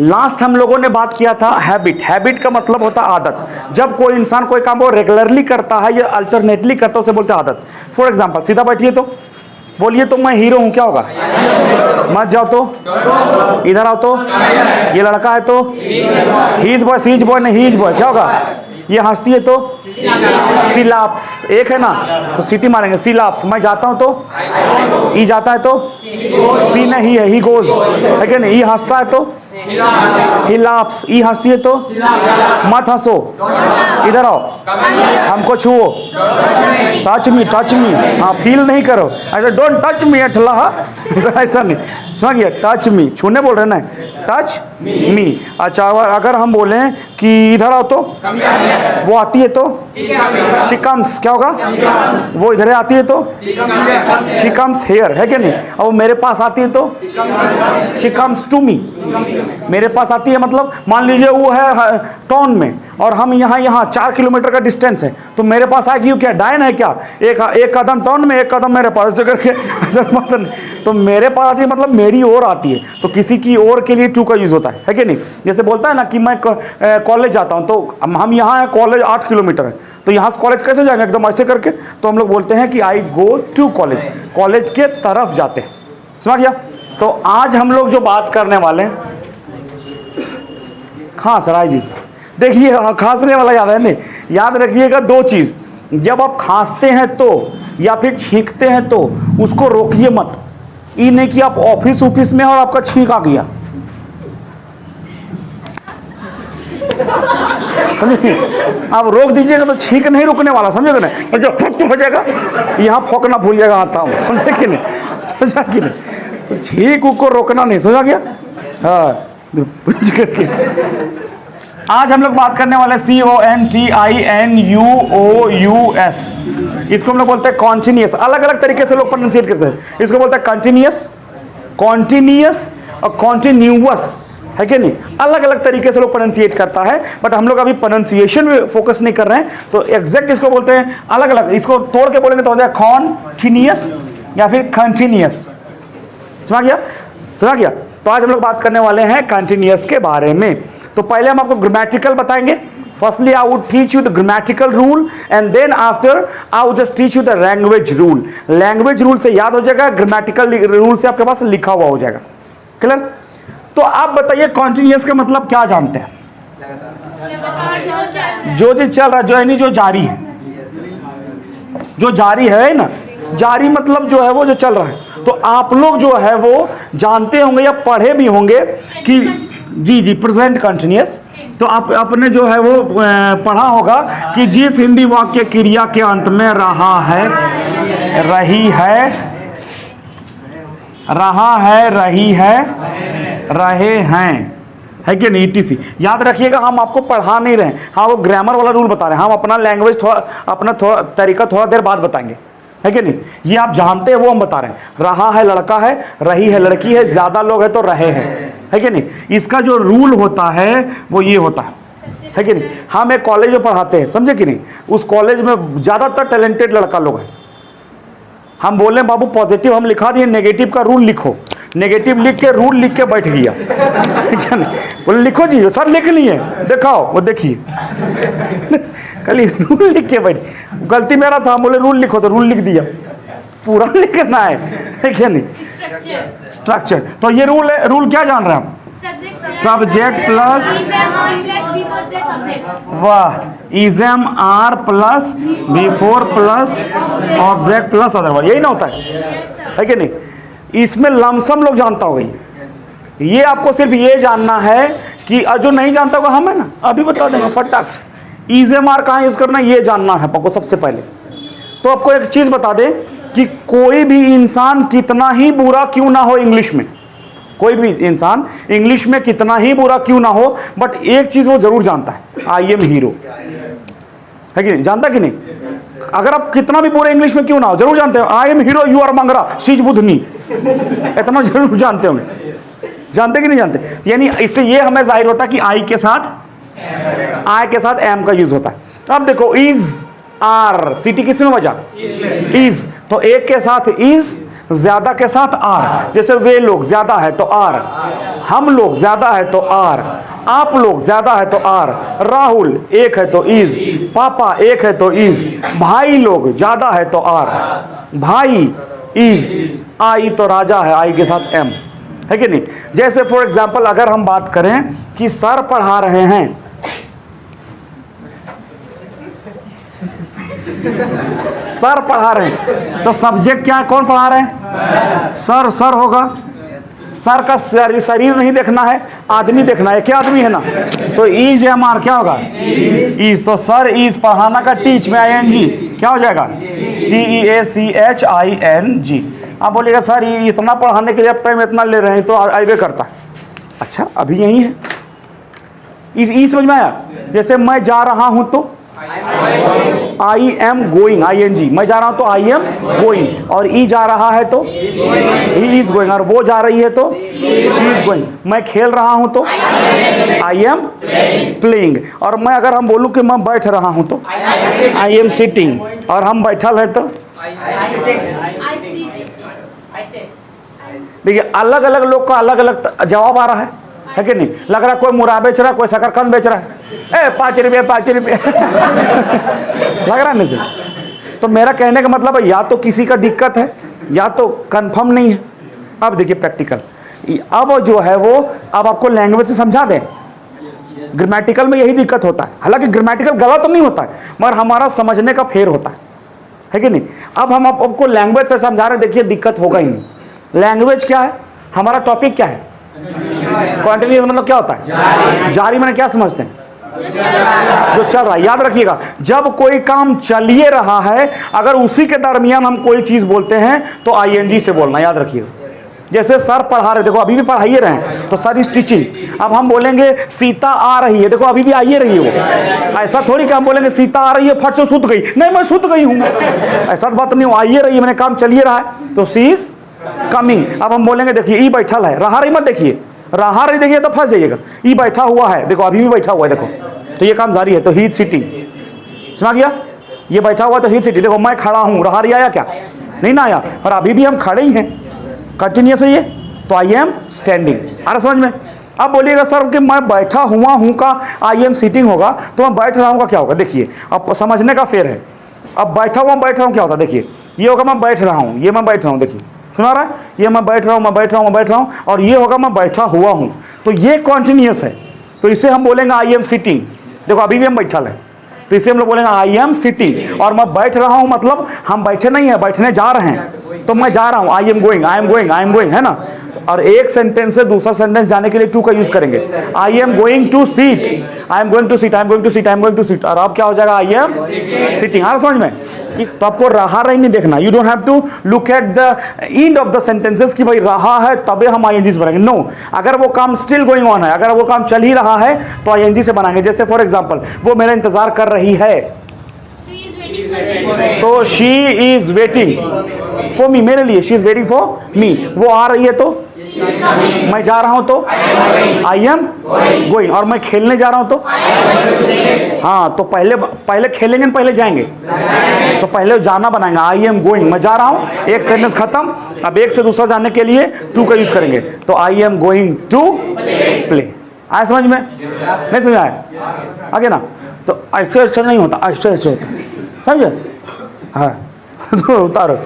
Last हम लोगों ने बात किया था हैबिट। हैबिट का मतलब होता है आदत। जब कोई इंसान कोई काम को रेगुलरली करता है या अल्टरनेटली करता है उसे बोलते हैं आदत। फॉर एग्जांपल, सीधा बैठिए तो बोलिए तो मैं हीरो हूं, क्या होगा? मत जाओ तो, इधर आओ तो, ये लड़का है तो, he is boy, she is boy, नहीं ही इज बॉय, क्या होगा? ये हंसती है तो सिलाप्स, एक है ना तो सीटी मारेंगे सिलाप्स। मैं जाता हूं तो, ई जाता है तो, सी नहीं है, ही गोज है क्या नहीं? ई हंसता है तो ही लाफ्स, ई हंसती है तो मत हंसो, इधर आओ, हमको छुओ, टच मी, हाँ फील नहीं करो, ऐसा डोंट टच मी अठला, ऐसा नहीं, समझ गया? टच मी, छूने बोल रहे ना, टच मी। अच्छा, अगर हम बोलें कि इधर आओ तो, वो आती है तो शी कम्स, क्या होगा? वो इधर आती है तो शी कम्स हेयर, है क्या नहीं? और वो मेरे पास आती है तो शी कम्स टू मी। मेरे पास आती है मतलब मान लीजिए वो है टाउन में और हम यहाँ 4 किलोमीटर का डिस्टेंस है, तो मेरे पास आएगी क्या? डायन है क्या? एक कदम टाउन में, एक कदम मेरे पास, ऐसे करके मतलब तो मेरे पास आती है मतलब मेरी ओर आती है। तो किसी की ओर के लिए टू का यूज होता है कि नहीं? जैसे बोलता है ना कि मैं कॉलेज जाता हूँ, तो हम यहाँ है, कॉलेज 8 किलोमीटर है, तो यहाँ से कॉलेज कैसे जाएंगे? एकदम ऐसे करके। तो हम लोग बोलते हैं कि आई गो टू कॉलेज, कॉलेज के तरफ जाते हैं। समझ गया? तो आज हम लोग जो बात करने वाले हैं, खांस राय जी देखिए, खांसने वाला याद है नहीं? याद रखिएगा 2 चीज, जब आप खांसते हैं तो या फिर छींकते हैं तो उसको रोकिए मत। ये नहीं कि आप ऑफिस में और आपका छींक आ गया, आप रोक दीजिएगा तो छींक नहीं रुकने वाला, समझे ना? और जब फक हो जाएगा यहाँ फोकना भूल जाएगा, आता हूँ, समझे कि नहीं? समझा कि नहीं? तो छींक को रोकना नहीं, समझा गया? हाँ, करके आज हम लोग बात करने वाले CONTINUOUS। इसको हम लोग बोलते हैं कॉन्टिन्यूअस। अलग अलग तरीके से लोग प्रोनाउंसिएट करते हैं। इसको बोलते हैं कंटिन्यूअस, कॉन्टिन्यूअस और कॉन्टिन्यूअस, है कि नहीं? अलग अलग तरीके से लोग प्रोनाउंसिएट करता है, बट हम लोग अभी प्रोनाउंसिएशन में फोकस नहीं कर रहे हैं। तो एग्जैक्ट इसको बोलते हैं अलग अलग। इसको तोड़ के बोलेंगे तो हो जाएगा कॉन्टिन्यूअस या फिर कंटिन्यूअस। समझ गया? समझ गया? तो आज हम लोग बात करने वाले हैं कंटिन्यूअस के बारे में। तो पहले हम आपको ग्रामेटिकल बताएंगे। Firstly I would teach you the grammatical rule and then after I would just teach you the language rule. Language rule से याद हो जाएगा, ग्रामेटिकल रूल से आपके पास लिखा हुआ हो जाएगा। क्लियर? तो आप बताइए कॉन्टिन्यूअस का मतलब क्या जानते हैं? जो चीज चल रहा है, जो यानी जो जारी है, जो जारी है ना, जारी मतलब जो है वो जो चल रहा है। तो आप लोग जो है वो जानते होंगे या पढ़े भी होंगे कि जी प्रेजेंट कंटिन्यूअस। तो आप आपने जो है वो पढ़ा होगा कि जिस हिंदी वाक्य क्रिया के अंत में रहा है, रही है, रहा है, रही है, रहे हैं, है कि नहीं? TC याद रखिएगा, हम आपको पढ़ा नहीं रहे हैं, हाँ वो ग्रामर वाला रूल बता रहे हैं। हम अपना लैंग्वेज अपना तरीका थोड़ा देर बाद बताएंगे, है कि नहीं? ये आप जानते हैं वो हम बता रहे हैं। रहा है लड़का है, रही है लड़की है, ज्यादा लोग है तो रहे हैं, है कि नहीं? इसका जो रूल होता है वो ये होता है कि नहीं? हम एक कॉलेज में पढ़ाते हैं, समझे कि नहीं? उस कॉलेज में ज्यादातर टैलेंटेड लड़का लोग हैं। हम बोले बाबू पॉजिटिव हम लिखा दिए, नेगेटिव का रूल लिखो। नेगेटिव लिख के रूल लिख के बैठ गया, बोले लिखो जी, सब लिख लिए, दिखाओ, वो देखिए कल रूल लिख के बैठ। गलती मेरा था, बोले रूल लिखो तो रूल लिख दिया, पूरा लिखना है क्या नहीं? स्ट्रक्चर। तो ये रूल है। रूल क्या जान रहे हैं हम? सब्जेक्ट प्लस, वाह, is am are plus before plus object plus otherwise, यही ना होता है कि नहीं? इसमें लमसम लोग जानता होगा। ये आपको सिर्फ ये जानना है कि जो नहीं जानता होगा हम है ना, अभी बता देंगे फटाक से। इजम आर कहाँ यूज करना ये जानना है आपको सबसे पहले। तो आपको एक चीज बता दें कि कोई भी इंसान कितना ही बुरा क्यों ना हो इंग्लिश में, कोई भी इंसान इंग्लिश में कितना ही बुरा क्यों ना हो, बट एक चीज वो जरूर जानता है, आई एम हीरो, है कि नहीं? जानता कि नहीं? अगर आप कितना भी बुरे इंग्लिश में क्यों ना हो, जरूर जानते हो I am hero, you are Mangra, she's Budhni, इतना जरूर जानते होंगे। जानते कि नहीं जानते? यानी इससे ये हमें जाहिर होता है कि आई के साथ एम का यूज होता है। अब देखो इज आर, सिटी किस में बजा? इज, तो एक के साथ इज, ज्यादा के साथ आर, जैसे वे लोग ज्यादा है तो आर, हम लोग ज्यादा है तो आर, आप लोग ज्यादा है तो आर, राहुल एक है तो इज, पापा एक है तो इज, भाई लोग ज्यादा है तो आर, भाई इज, आई तो राजा है, आई के साथ एम, है कि नहीं। जैसे फॉर एग्जाम्पल अगर हम बात करें कि सर पढ़ा रहे हैं, सर पढ़ा रहे हैं तो सब्जेक्ट क्या है, कौन पढ़ा रहे हैं, सर, सर होगा। सर का शरीर नहीं देखना है, आदमी देखना है, क्या आदमी है ना, तो इज एम आर क्या होगा, इज, तो सर इज पढ़ाना का टीच में आई एन जी क्या हो जाएगा, TEACHING। आप बोलिएगा सर ये इतना पढ़ाने के लिए अब टाइम इतना ले रहे हैं तो आइबे करता। अच्छा अभी यही है, इस समझ में आया। जैसे मैं जा रहा हूं तो आई एम गोइंग, ING, मैं जा रहा हूं तो आई एम गोइंग, और ई जा रहा है तो ही इज गोइंग, और वो जा रही है तो शी इज गोइंग। मैं खेल रहा हूं तो आई एम प्लेइंग, और मैं अगर हम बोलूं कि मैं बैठ रहा हूं तो आई एम सिटिंग, और हम बैठल है तो देखिए अलग अलग लोग का अलग अलग जवाब आ रहा है कि नहीं। लग रहा है कोई मुरा बेच रहा है, कोई शकरकंद बेच रहा है, 5 रुपये 5 रुपये लग रहा है ना सर। तो मेरा कहने का मतलब है या तो किसी का दिक्कत है या तो कंफर्म नहीं है। अब देखिए प्रैक्टिकल, अब जो है वो अब आपको लैंग्वेज से समझा दें। ग्रामेटिकल में यही दिक्कत होता है, हालांकि ग्रामेटिकल गलत तो नहीं होता है मगर हमारा समझने का फेर होता है कि नहीं। अब हम आपको लैंग्वेज से समझा रहे, देखिए दिक्कत होगा ही नहीं। लैंग्वेज क्या है, हमारा टॉपिक क्या है, कॉन्टिन्यूअस मतलब क्या होता है, जारी मैंने क्या समझते हैं, जो चल रहा है। याद रखिएगा जब कोई काम चलिए रहा है अगर उसी के दरमियान हम कोई चीज बोलते हैं तो ING से बोलना, याद रखिएगा। जैसे सर पढ़ा रहे, देखो अभी भी पढ़ाइए रहे हैं तो सर इज टीचिंग। अब हम बोलेंगे सीता आ रही है, देखो अभी भी आइए रही है वो। ऐसा थोड़ी कि हम बोलेंगे सीता आ रही है फट से सुत गई, नहीं मैं सुत गई हूं, ऐसा बात नहीं हो, आइए रही है, मैंने काम चलिए रहा है तो सी इज कमिंग। अब हम बोलेंगे देखिए ई बैठल है, रहा रही मत देखिए, रहा रही देखिए तो फंस जाइएगा। ई बैठा हुआ है, देखो अभी भी बैठा हुआ है, देखो तो ये काम जारी है, तो ही इज सिटिंग, समझ गया। ये बैठा हुआ तो ही इज सिटिंग। देखो मैं खड़ा हूं, रहा रही आया क्या, नहीं ना आया, पर अभी भी हम खड़े ही हैं, कंटिन्यूअस है ये, तो आई एम स्टैंडिंग। आ रहा समझ में। अब बोलिएगा सर कि मैं बैठा हुआ हूं का आई एम सिटिंग होगा, तो मैं बैठ रहा हूं का क्या होगा। देखिए अब समझने का फेर है। अब बैठा हुआ बैठ रहा हूं क्या होता है, देखिए ये होगा मैं बैठ रहा हूं, ये मैं बैठ रहा हूं, देखिए सुना रहा है, ये मैं बैठ रहा हूं, मैं बैठ रहा हूं, मैं बैठ रहा हूं, और ये होगा मैं बैठा हुआ हूं, तो ये कॉन्टिन्यूअस है, तो इसे हम बोलेंगे आई एम सिटिंग। देखो अभी भी हम बैठल है तो इसे हम लोग बोलेंगे आई एम सिटिंग। और मैं बैठ रहा हूं मतलब हम बैठे नहीं है, बैठने जा रहे हैं, तो मैं जा रहा हूं, आई am going, I am going, I am going, है ना। और एक सेंटेंस से दूसरा सेंटेंस जाने के लिए टू का यूज करेंगे, I am going to seat, I am going to seat, I am going to seat, I am going to seat, और अब क्या हो जाएगा आई एम सिटिंग। आ रहा समझ में। तो आपको रहा रही नहीं देखना, you don't have to look at the end of the sentences कि भाई रहा है तबे हम ING से बनाएंगे। नो, अगर वो काम स्टिल गोइंग ऑन है, अगर वो काम चल ही रहा है तो ING से बनाएंगे। जैसे फॉर एग्जांपल वो मेरा इंतजार कर रही है, तो she is waiting for me, मेरे लिए she is waiting for me. वो आ रही है तो मैं जा रहा हूं तो आई एम गोइंग, और मैं खेलने जा रहा हूं तो हाँ, तो पहले खेलेंगे पहले जाएंगे, तो पहले जाना बनाएंगे, आई एम गोइंग, मैं जा रहा हूं, एक सेंटेंस खत्म। अब एक से दूसरा जाने के लिए टू का यूज करेंगे, तो I am going to play. आया समझ में, नहीं समझ आया आगे ना। तो ऐसे नहीं होता, ऐसे होता, समझे। हाँ तो उतारो।